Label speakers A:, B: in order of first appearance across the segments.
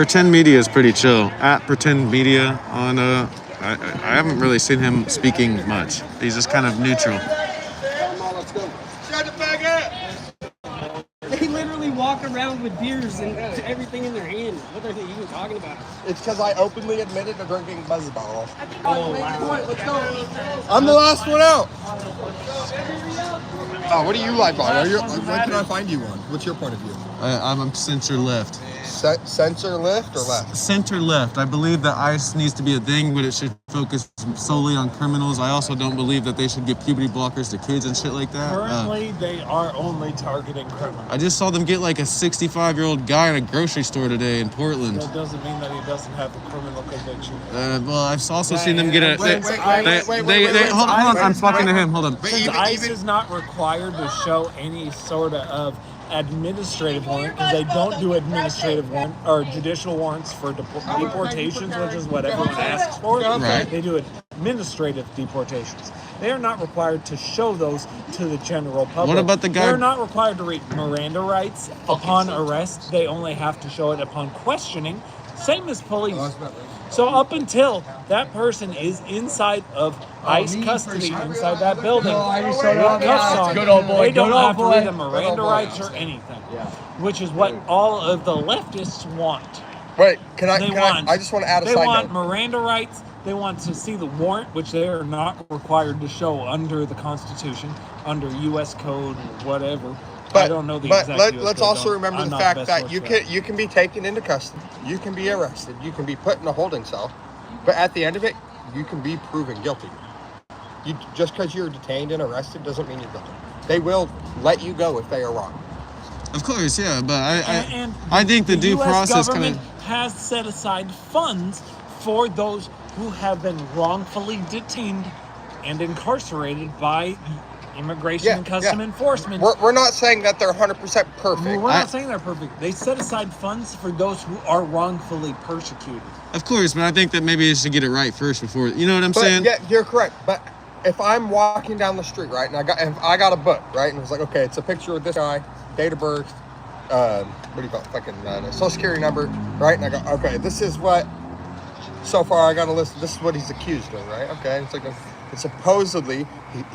A: Pretend Media is pretty chill. At Pretend Media on I haven't really seen him speaking much. He's just kind of neutral.
B: Let's go.
C: They literally walk around with beers and everything in their hand. What are they even talking about?
B: It's because I openly admitted to drinking Buzzball.
C: Oh, wow.
B: Let's go. I'm the last one out. Oh, what do you like, Bob? When can I find you one? What's your point of view?
A: I'm censor left.
B: Censor left or left?
A: Center left. I believe that ICE needs to be a thing, but it should focus solely on criminals. I also don't believe that they should give puberty blockers to kids and shit like that.
D: Currently, they are only targeting criminals.
A: I just saw them get like a 65-year-old guy in a grocery store today in Portland.
D: That doesn't mean that he doesn't have a criminal conviction.
A: Well, I've also seen them get a.
B: Wait,
A: Hold on. I'm talking to him. Hold on.
D: Since ICE is not required to show any sort of administrative warrant, because they don't do administrative warrant or judicial warrants for deportations, which is what everyone asks for.
A: Right.
D: They do administrative deportations. They are not required to show those to the general public.
A: What about the guy?
D: They're not required to read Miranda rights upon arrest. They only have to show it upon questioning. Same as police. So up until that person is inside of ICE custody, inside that building, with cuffs on, they don't have to read the Miranda rights or anything, which is what all of the leftists want.
B: Wait, I just want to add a side
D: They want
B: note.
D: Miranda rights. They want to see the warrant, which they are not required to show under the Constitution, under U.S. Code, whatever. I don't know the exact US
B: let's
D: code,
B: also remember
D: I'm
B: the
D: not
B: fact
D: best
B: that
D: source
B: you
D: for
B: can be taken into custody, you can be arrested, you can be put in a holding cell, but at the end of it, you can be proven guilty. Just because you're detained and arrested doesn't mean you're guilty. They will let you go if they are wrong.
A: Of course, yeah, but
D: And
A: I think the due
D: US
A: process
D: government
A: kind of
D: has set aside funds for those who have been wrongfully detained and incarcerated by Immigration and Customs Enforcement.
B: We're not saying that they're 100% perfect.
D: We're not saying they're perfect. They set aside funds for those who are wrongfully persecuted.
A: Of course, but I think that maybe you should get it right first before, you know what I'm saying?
B: Yeah, you're correct. But if I'm walking down the street, right, and I got a book, right, and it's like, okay, it's a picture of this guy, date of birth, what do you call it, fucking social security number, right, and I go, okay, this is what, so far I got a list, this is what he's accused of, right, okay, it's like, supposedly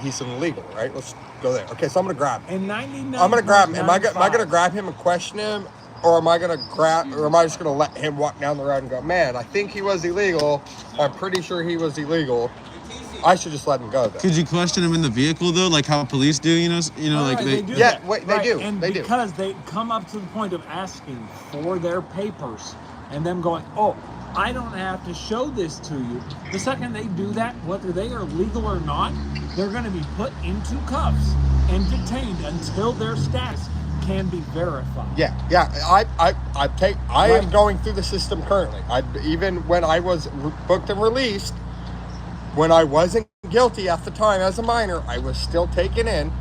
B: he's an illegal, right, let's go there. Okay, so I'm gonna grab him. I'm gonna grab him. Am I gonna grab him and question him? Or am I just gonna let him walk down the road and go, man, I think he was illegal. I'm pretty sure he was illegal. I should just let him go then.
A: Could you question him in the vehicle though, like how police do? Like
D: they do.
B: Yeah,
D: that.
B: wait, they do.
D: And
B: they
D: because they come up to the point of asking for their papers, and them going, oh, I don't have to show this to you. The second they do that, whether they are legal or not, they're going to be put into cuffs and detained until their status can be verified.
B: Yeah. I am going through the system currently. Even when I was booked and released, when I wasn't guilty at the time as a minor, I was still taken in,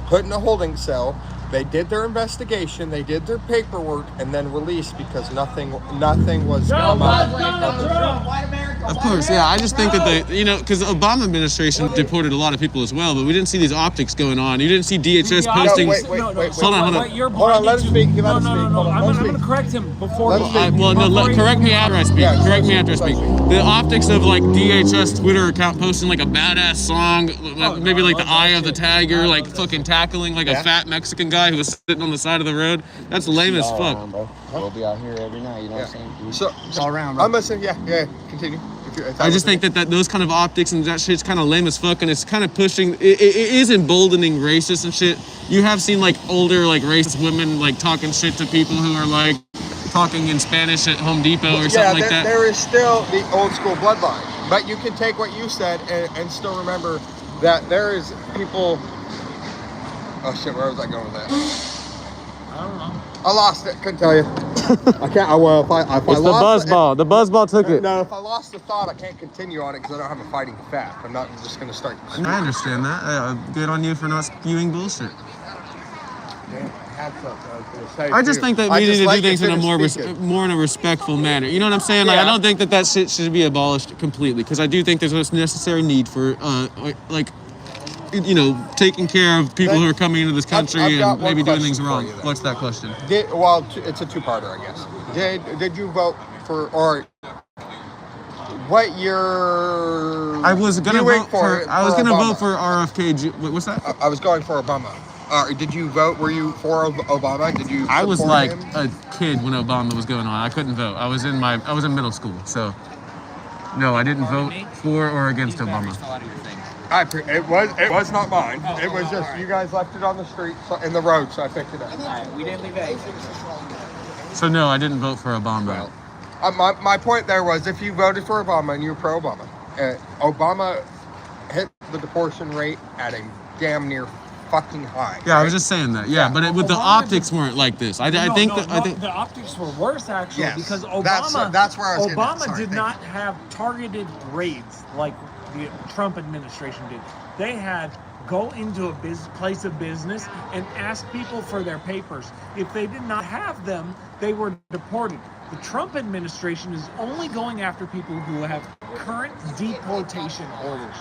B: put in a holding cell. They did their investigation, they did their paperwork, and then released because nothing was come out.
A: Of course, yeah. I just think that because the Obama administration deported a lot of people as well, but we didn't see these optics going on. You didn't see DHS posting.
B: Wait.
A: Hold on.
B: Hold on, let him speak.
D: No. I'm going to correct him before.
A: Correct me after I speak. Correct me after I speak. The optics of like DHS Twitter account posting like a badass song, maybe like the Eye of the Tiger, like fucking tackling like a fat Mexican guy who was sitting on the side of the road. That's lame as fuck.
E: We'll be out here every night, you know what I'm saying?
B: So
E: it's all around, bro.
B: I'm listening, continue.
A: I just think that those kind of optics and that shit's kind of lame as fuck, and it's kind of pushing, it is emboldening racists and shit. You have seen like older like racist women like talking shit to people who are like talking in Spanish at Home Depot or something like that.
B: There is still the old school bloodline, but you can take what you said and still remember that there is people. Oh shit, where was I going with that?
D: I don't know.
B: I lost it. Couldn't tell you. I can't. Well, if I
A: It's
B: lost
A: the buzzball. The buzzball took it.
B: No, if I lost the thought, I can't continue on it because I don't have a fighting fact. I'm not just going to start.
A: I understand that. Good on you for not spewing bullshit. I just think that we need to do things in a more in a respectful manner. You know what I'm saying? Like I don't think that shit should be abolished completely because I do think there's a necessary need for you know, taking care of people who are coming into this country
B: I've got
A: and
B: one
A: maybe doing
B: question
A: things
B: for
A: wrong.
B: you then.
A: What's that question?
B: It's a two-parter, I guess. Did you vote for, or what year?
A: I was gonna vote for. I was gonna
B: Obama?
A: vote for RFK. What's that?
B: I was going for Obama. Did you vote? Were you for Obama? Did you?
A: I was
B: support
A: like
B: him?
A: a kid when Obama was going on. I couldn't vote. I was in middle school, so no, I didn't vote for or against Obama.
B: It was not mine. It was just you guys left it on the street in the road, so I picked it up.
C: We didn't leave it.
A: So no, I didn't vote for Obama.
B: My point there was if you voted for Obama and you were pro-Obama, Obama hit the deportation rate at a damn near fucking high.
A: Yeah, I was just saying that. Yeah, but with the optics weren't like this. I think
D: the optics were worse actually
B: Yes,
D: because Obama.
B: that's where I was getting at.
D: Obama
B: Sorry,
D: did
B: thank
D: not have targeted raids like the Trump administration did. They had go into a place of business and ask people for their papers. If they did not have them, they were deported. The Trump administration is only going after people who have current deportation orders.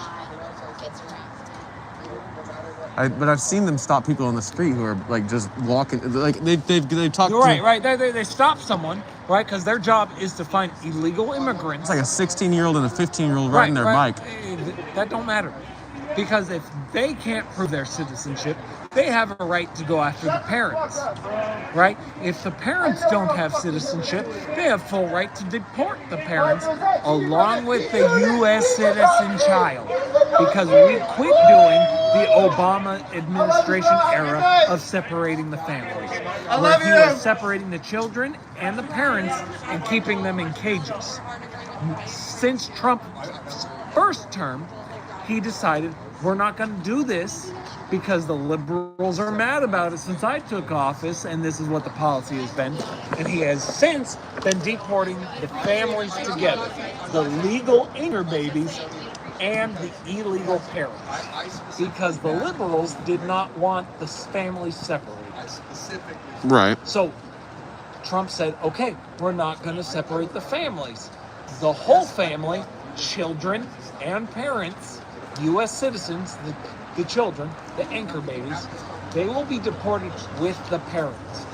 A: But I've seen them stop people on the street who are like just walking. Like they've talked.
D: You're right. They stop someone, right? Because their job is to find illegal immigrants.
A: It's like a 16-year-old and a 15-year-old riding their bike.
D: That don't matter. Because if they can't prove their citizenship, they have a right to go after the parents, right? If the parents don't have citizenship, they have full right to deport the parents along with the U.S. citizen child. Because we quit doing the Obama administration era of separating the families. Where he was separating the children and the parents and keeping them in cages. Since Trump's first term, he decided we're not going to do this because the liberals are mad about it since I took office, and this is what the policy has been. And he has since been deporting the families together, the legal inner babies and the illegal parents, because the liberals did not want the families separated.
A: Right.
D: So Trump said, okay, we're not going to separate the families. The whole family, children and parents, U.S. citizens, the children, the anchor babies, they will be deported with the parents.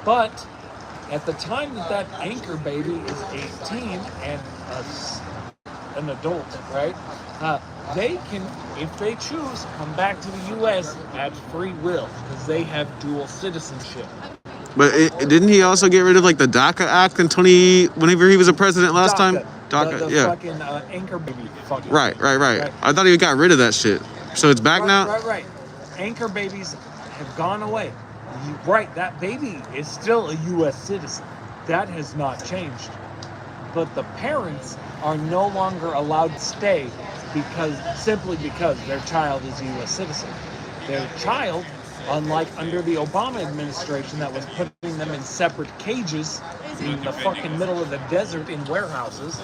D: But at the time that anchor baby is 18 and an adult, right? They can, if they choose, come back to the U.S. at free will because they have dual citizenship.
A: But didn't he also get rid of like the DACA Act in whenever he was a president last time? DACA,
D: the
A: yeah.
D: fucking anchor baby. Fucking
A: Right. I thought he got rid of that shit. So it's back now?
D: Right. Anchor babies have gone away. Right, that baby is still a U.S. citizen. That has not changed. But the parents are no longer allowed to stay simply because their child is a U.S. citizen. Their child, unlike under the Obama administration that was putting them in separate cages in the fucking middle of the desert in warehouses,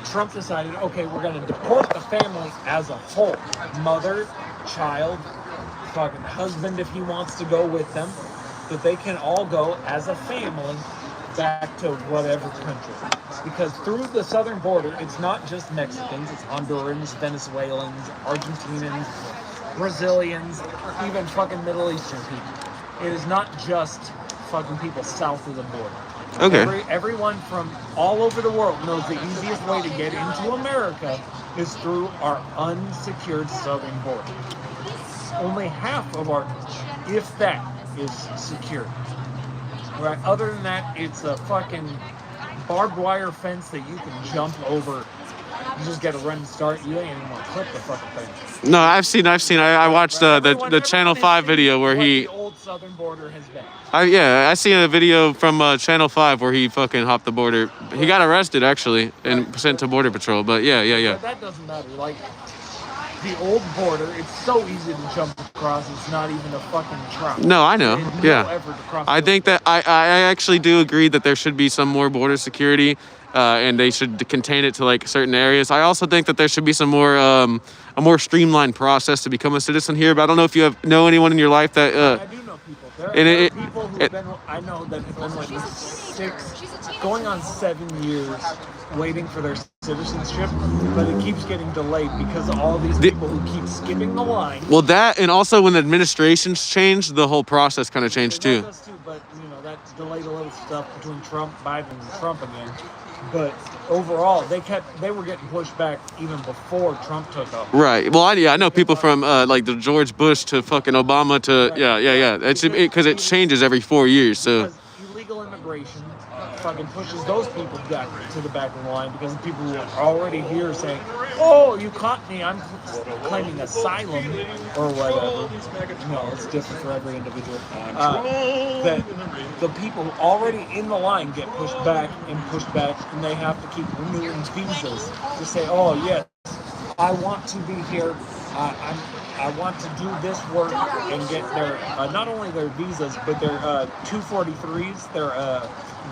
D: Trump decided, okay, we're going to deport the family as a whole. Mother, child, fucking husband if he wants to go with them, but they can all go as a family back to whatever country. Because through the southern border, it's not just Mexicans, it's Hondurans, Venezuelans, Argentinians, Brazilians, even fucking Middle Eastern people. It is not just fucking people south of the border.
A: Okay.
D: Everyone from all over the world knows the easiest way to get into America is through our unsecured southern border. Only half of our, if that, is secured. Right? Other than that, it's a fucking barbed wire fence that you can jump over. You just get a run and start. You ain't even gonna clip the fucking thing.
A: No, I've seen. I watched the Channel 5 video where
D: the old southern border has been.
A: I seen a video from Channel 5 where he fucking hopped the border. He got arrested actually and sent to Border Patrol. But yeah.
D: But that doesn't matter. Like the old border, it's so easy to jump across. It's not even a fucking trial.
A: No, I know.
D: There's
A: Yeah.
D: no effort to cross
A: I think that I actually do agree that there should be some more border security. And they should contain it to like certain areas. I also think that there should be some more a more streamlined process to become a citizen here. But I don't know if you know anyone in your life that.
D: I do know people. There are people who've been. I know that have been like 6, going on 7 years waiting for their citizenship, but it keeps getting delayed because of all these
A: The-
D: people who keep skipping the line.
A: Well, that and also when the administrations changed, the whole process kind of changed
D: That
A: too.
D: does too, but that delayed a little stuff between Biden and Trump again. But overall, they were getting pushed back even before Trump took over.
A: Right. Well, I know people from like the George Bush to fucking Obama to
D: Right.
A: yeah. It's because it changes every 4 years. So
D: Because illegal immigration fucking pushes those people back to the back of the line because the people who are already here saying, "Oh, you caught me! I'm claiming asylum or whatever." No, it's different for every individual. That the people already in the line get pushed back, and they have to keep renewing visas to say, "Oh yes, I want to be here. I want to do this work and get their not only their visas but their 243s, their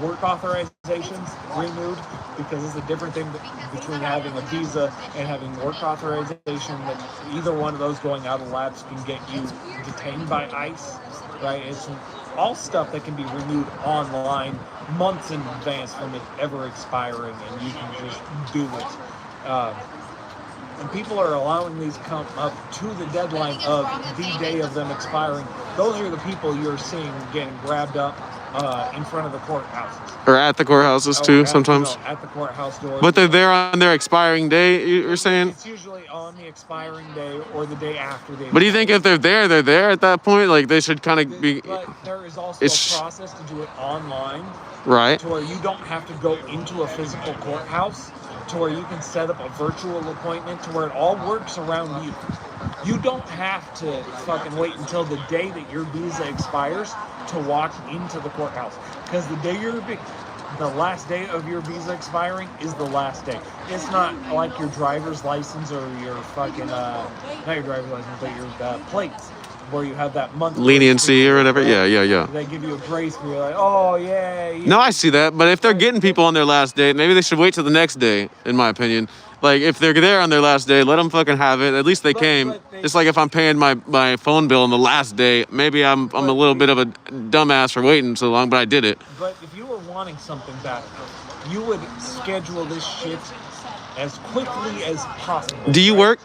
D: work authorizations renewed, because it's a different thing between having a visa and having work authorization. That either one of those going out of lapse can get you detained by ICE, right? It's all stuff that can be renewed online months in advance from it ever expiring, and you can just do it. And people are allowing these come up to the deadline of the day of them expiring. Those are the people you're seeing getting grabbed up in front of the courthouses.
A: or at the courthouses too sometimes.
D: At the courthouse doors.
A: But they're there on their expiring day. You're saying.
D: It's usually on the expiring day or the day after they.
A: But do you think if they're there at that point? Like they should kind of be.
D: But there is also a process to do it online,
A: Right.
D: to where you don't have to go into a physical courthouse, to where you can set up a virtual appointment, to where it all works around you. You don't have to fucking wait until the day that your visa expires to walk into the courthouse, because the last day of your visa expiring is the last day. It's not like your driver's license or your fucking not your driver's license, but your plates, where you have that month
A: Leniency or whatever.
D: Right?
A: Yeah.
D: They give you a grace where you're like, oh yeah.
A: No, I see that. But if they're getting people on their last day, maybe they should wait till the next day, in my opinion. Like, if they're there on their last day, let them fucking have it. At least they came. It's like if I'm paying my phone bill on the last day, maybe I'm a little bit of a dumbass for waiting so long, but I did it.
D: But if you were wanting something bad, you would schedule this shit as quickly as possible.
A: Do you
D: right?
A: work?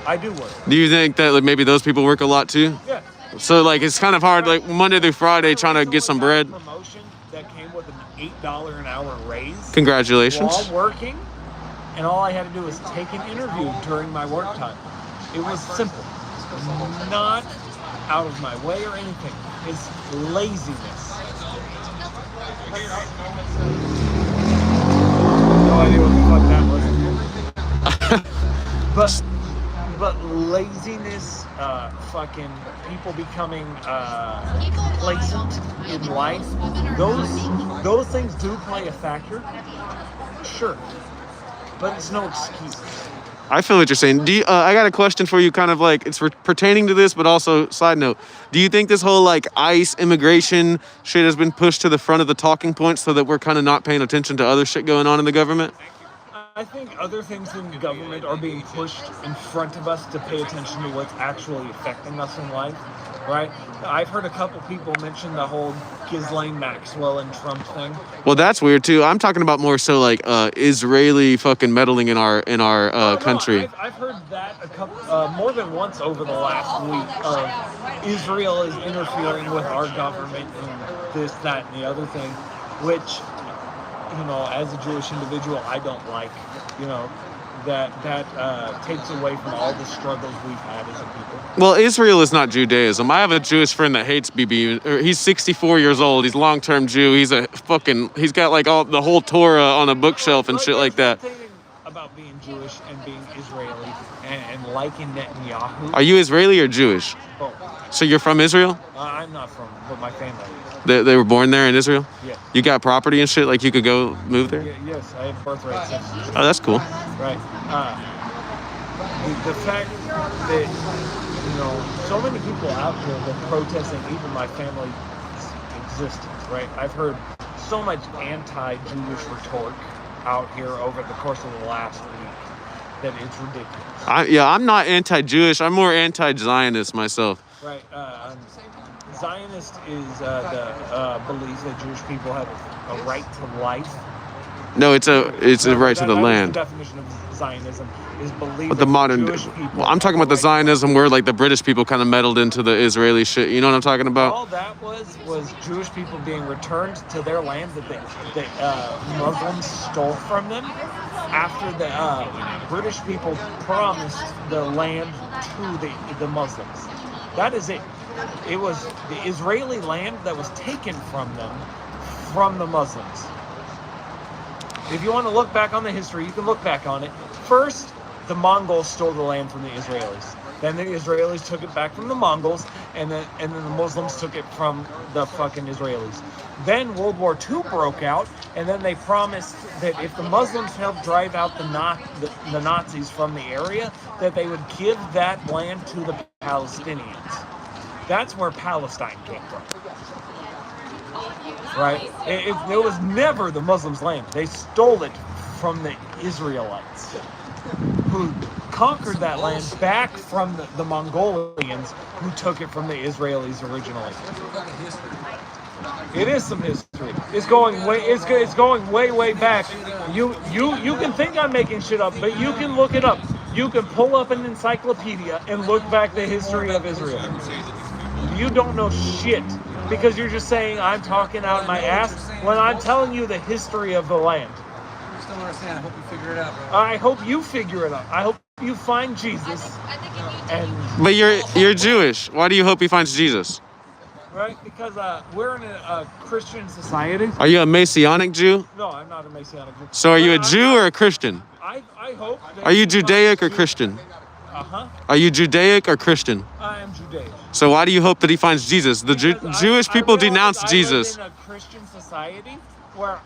D: I do work.
A: Do you think that like, maybe those people work a lot too?
D: Yeah.
A: So, like, it's kind of hard, like, Monday through Friday trying to get some bread.
D: Promotion that came with an $8 an hour raise.
A: Congratulations.
D: While working, and all I had to do was take an interview during my work time. It was simple. Not out of my way or anything. It's laziness. No idea what the fuck that was. But laziness, fucking people becoming complacent in life, those things do play a factor. Sure. But it's no excuse.
A: I feel what you're saying. I got a question for you, kind of like it's pertaining to this, but also side note. Do you think this whole like ICE immigration shit has been pushed to the front of the talking points so that we're kind of not paying attention to other shit going on in the government?
D: I think other things in government are being pushed in front of us to pay attention to what's actually affecting us in life, right? I've heard a couple people mention the whole Ghislaine Maxwell and Trump thing.
A: Well, that's weird too. I'm talking about more so like Israeli fucking meddling in our country.
D: I've heard that a couple more than once over the last week. Of Israel is interfering with our government and this, that, and the other thing, which, as a Jewish individual, I don't like. That takes away from all the struggles we've had as a people.
A: Well, Israel is not Judaism. I have a Jewish friend that hates BB. He's 64 years old. He's a long-term Jew. He's got like all the whole Torah on a bookshelf and shit like that.
D: The thing about being Jewish and being Israeli and liking Netanyahu.
A: Are you Israeli or Jewish?
D: Both.
A: So you're from Israel?
D: I'm not from, but my family is.
A: They were born there in Israel?
D: Yeah.
A: You got property and shit? Like you could go move there?
D: Yes, I have birthright citizenship.
A: Oh, that's cool.
D: Right. The fact that, so many people out here that protesting even my family's existence, right? I've heard so much anti-Jewish rhetoric out here over the course of the last week that it's ridiculous.
A: I'm not anti-Jewish. I'm more anti-Zionist myself.
D: Right. Zionist is the belief that Jewish people have a right to life
A: No, it's a right to the
D: That is
A: land.
D: the definition of Zionism is believing
A: But the modern,
D: Jewish people.
A: well, I'm talking about the Zionism where like the British people kind of meddled into the Israeli shit. You know what I'm talking about?
D: All that was Jewish people being returned to their land that the Muslims stole from them after the British people promised the land to the Muslims. That is it. It was the Israeli land that was taken from them from the Muslims. If you want to look back on the history, you can look back on it. First, the Mongols stole the land from the Israelis. Then the Israelis took it back from the Mongols, and then the Muslims took it from the fucking Israelis. Then World War II broke out, and then they promised that if the Muslims helped drive out the Nazis from the area, that they would give that land to the Palestinians. That's where Palestine came from. Right? It was never the Muslims' land. They stole it from the Israelites, who conquered that land back from the Mongolians, who took it from the Israelis originally. It is some history. It's going way back. You can think I'm making shit up, but you can look it up. You can pull up an encyclopedia and look back the history of Israel. You don't know shit because you're just saying I'm talking out my ass when I'm telling you the history of the land.
F: I still don't understand. I hope you figure it out, bro.
D: I hope you figure it out. I hope you find Jesus.
A: But you're Jewish. Why do you hope he finds Jesus?
D: Right? Because we're in a Christian society.
A: Are you a Messianic Jew?
D: No, I'm not a Messianic Jew.
A: So are you a Jew or a Christian?
D: I hope.
A: Are you Judaic or Christian?
D: Uh-huh.
A: Are you Judaic or Christian?
D: I am Judaic.
A: So why do you hope that he finds Jesus? The Jewish people denounce Jesus.
D: I live in a Christian society where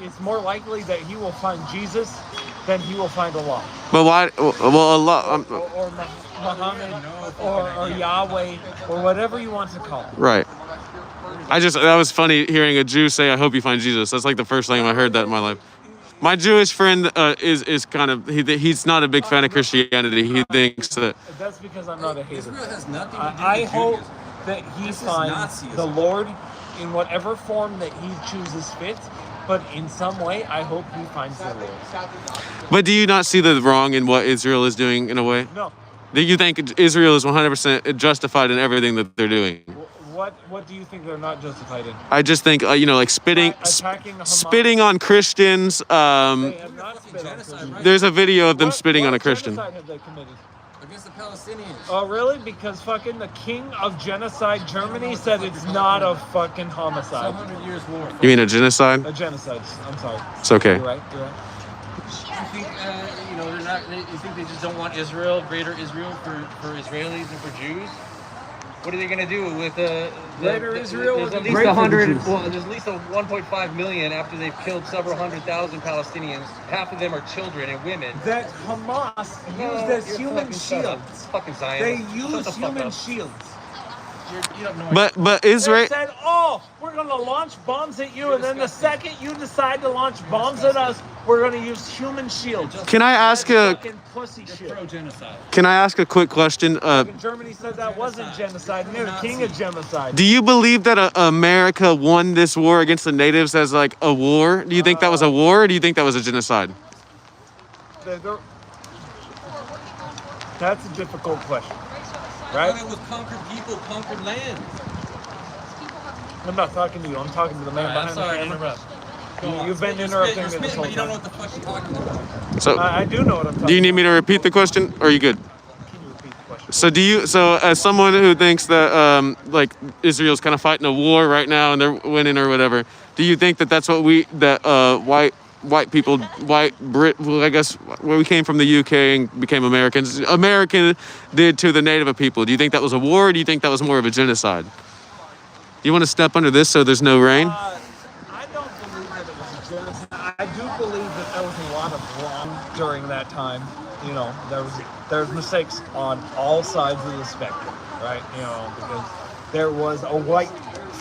D: it's more likely that he will find Jesus than he will find Allah.
A: But why? Well, Allah.
D: Or Muhammad or Yahweh or whatever you want to call it.
A: Right. That was funny hearing a Jew say, "I hope you find Jesus." That's like the first time I heard that in my life. My Jewish friend is kind of he's not a big fan of Christianity. He thinks that
D: that's because I'm not a hater.
F: Israel has nothing to do
D: I
F: with
D: hope
F: Judaism.
D: that he
F: This is
D: finds
F: Nazism.
D: the Lord in whatever form that he chooses fit, but in some way, I hope he finds the Lord.
A: But do you not see the wrong in what Israel is doing in a way?
D: No.
A: Do you think Israel is 100% justified in everything that they're doing?
D: What do you think they're not justified in?
A: I just think like
D: Attacking Hamas?
A: spitting on Christians.
D: They have not spit on Christians.
A: There's a video of them
D: What-
A: spitting on a
D: what
A: Christian.
D: genocide have they committed?
F: Against the Palestinians.
D: Oh, really? Because fucking the king of genocide, Germany, said it's not a fucking
F: It's
D: homicide.
F: 100 years war.
A: You mean a genocide?
D: A genocide. I'm sorry.
A: It's okay.
D: You're right. You're right.
G: You think they're not? You think they just don't want Israel, greater Israel for Israelis and for Jews? What are they gonna do with
D: Greater Israel
G: There's
D: would
G: at
D: be
G: least
D: great for the
G: 100.
D: Jews.
G: Well, there's at least 1.5 million after they've killed several 100,000 Palestinians. Half of them are children and women.
D: That Hamas
G: No,
D: used as
G: you're
D: human
G: fucking shut up.
D: shields.
G: Fucking
D: They
G: Zionists. Shut
D: use
G: the fuck
D: human
G: up.
D: shields.
G: You don't know.
A: But
D: They
A: Israel.
D: said, "Oh, we're gonna launch bombs at you," and then the second you decide to launch bombs at us, we're gonna use human shields.
A: Can I ask
D: That's
A: a
D: fucking pussy shit.
F: Pro-genocide.
A: Can I ask a quick question?
D: Germany said that wasn't genocide, and they're the king of genocide.
A: Do you believe that America won this war against the natives as like a war? Do you think that was a war, or do you think that was a genocide?
D: That's a difficult question,
F: I
D: right?
F: thought it was conquered people, conquered land.
D: I'm not talking to you. I'm talking to the man
F: I'm
D: behind
F: sorry
D: the
F: to
D: camera.
F: interrupt.
D: You've been
F: You're
D: interrupting me
F: spitting,
D: this whole
F: but you don't know
D: time.
F: what the fuck you're talking about.
A: So,
D: I do know what I'm talking
A: do you need me to repeat the question, or are you good?
D: about. Can you repeat the question?
A: So as someone who thinks that like Israel's kind of fighting a war right now and they're winning or whatever, do you think that that's what white people, well, I guess when we came from the UK and became Americans, American did to the native people? Do you think that was a war, or do you think that was more of a genocide? Do you want to step under this so there's no rain?
D: I don't believe that it was a genocide. I do believe that there was a lot of wrong during that time. You know, there was mistakes on all sides of the spectrum, right? You know, because there was a white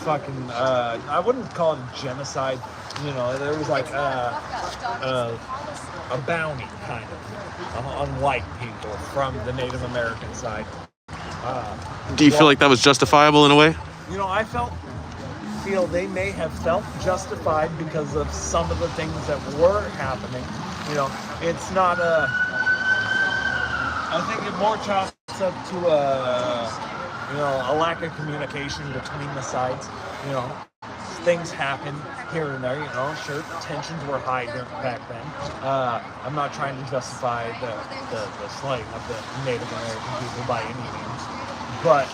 D: fucking I wouldn't call it genocide. You know, there was like a bounty kind of on white people from the Native American side.
A: Do you feel like that was justifiable in a way?
D: You know, I felt feel they may have felt justified because of some of the things that were happening. You know, it's not a. I think it more chalks up to a lack of communication between the sides. You know, things happen here and there. You know, sure, tensions were high back then. I'm not trying to justify the slaying of the Native American people by any means, but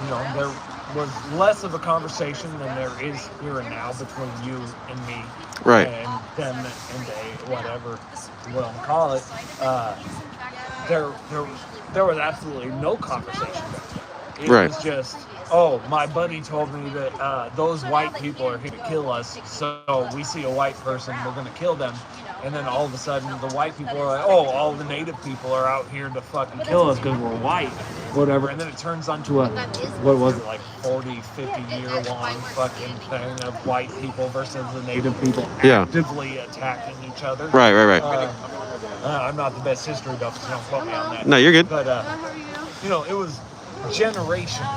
D: you know, there was less of a conversation than there is here and now between you and me,
A: Right.
D: and them and they, whatever you want to call it. There was absolutely no conversation. It
A: Right.
D: was just, oh, my buddy told me that those white people are here to kill us, so we see a white person, we're going to kill them. And then all of a sudden, the white people are like, oh, all the native people are out here to fucking kill us because we're white, whatever. And then it turns onto a, what was it, like 40, 50-year-long fucking thing of white people versus the native people actively attacking each other.
A: Right.
D: I'm not the best history buff, so don't quote me on that.
A: No, you're good.
D: But, you know, it was generations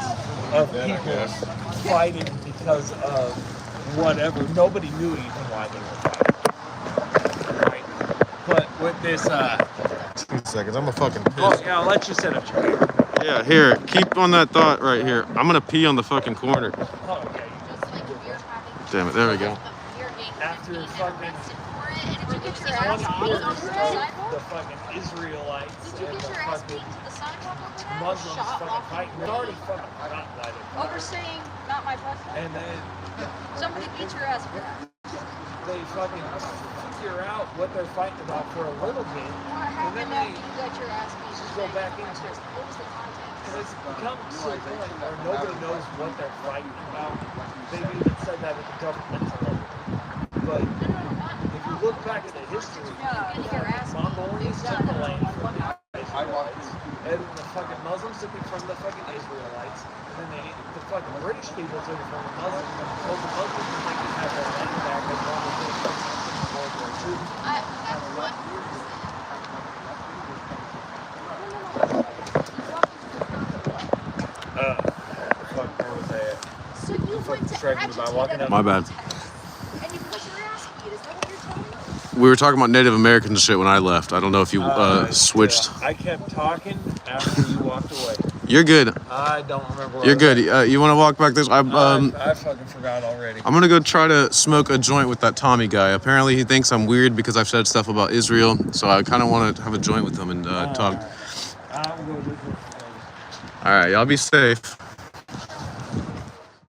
D: of people fighting because of whatever. Nobody knew even why they were fighting. Right? But with this,
A: 2 seconds. I'm a fucking
D: oh,
A: piss.
D: yeah, I'll let you sit up here.
A: Yeah, here. Keep on that thought right here. I'm gonna pee on the fucking corner.
D: Oh, okay.
A: Damn it. There we go.
D: After fucking the fucking Israelites and the fucking Muslims fucking fighting, they already fucking forgot why they
H: Overstaying, not my question.
D: And then
H: Somebody beat your ass for that.
D: they fucking figure out what they're fighting about for a little bit, and then they
H: You got your ass beat.
D: just go back into it.
H: What was the context?
D: And it's become to a point where nobody knows what they're fighting about. They've even said that at the governmental level. But if you look back at the history, Mongolians took the land from the Israelites, and the fucking Muslims took it from the fucking Israelites, and then the fucking British people took it from the Muslims, and told the Muslims that they could have their land back as long as they took something in World War II. Fuck, where was I at?
H: So you went
D: Fucking
H: to
D: striking by walking up.
A: My bad.
H: and you put your ass beat. Is that what you're telling me?
A: We were talking about Native Americans and shit when I left. I don't know if you switched.
D: I kept talking after you walked away.
A: You're good.
D: I don't remember.
A: You're good. You want to walk back this?
D: I fucking forgot already.
A: I'm gonna go try to smoke a joint with that Tommy guy. Apparently, he thinks I'm weird because I've said stuff about Israel. So I kind of want to have a joint with him and talk.
D: I'll go do this.
A: All right, y'all be safe.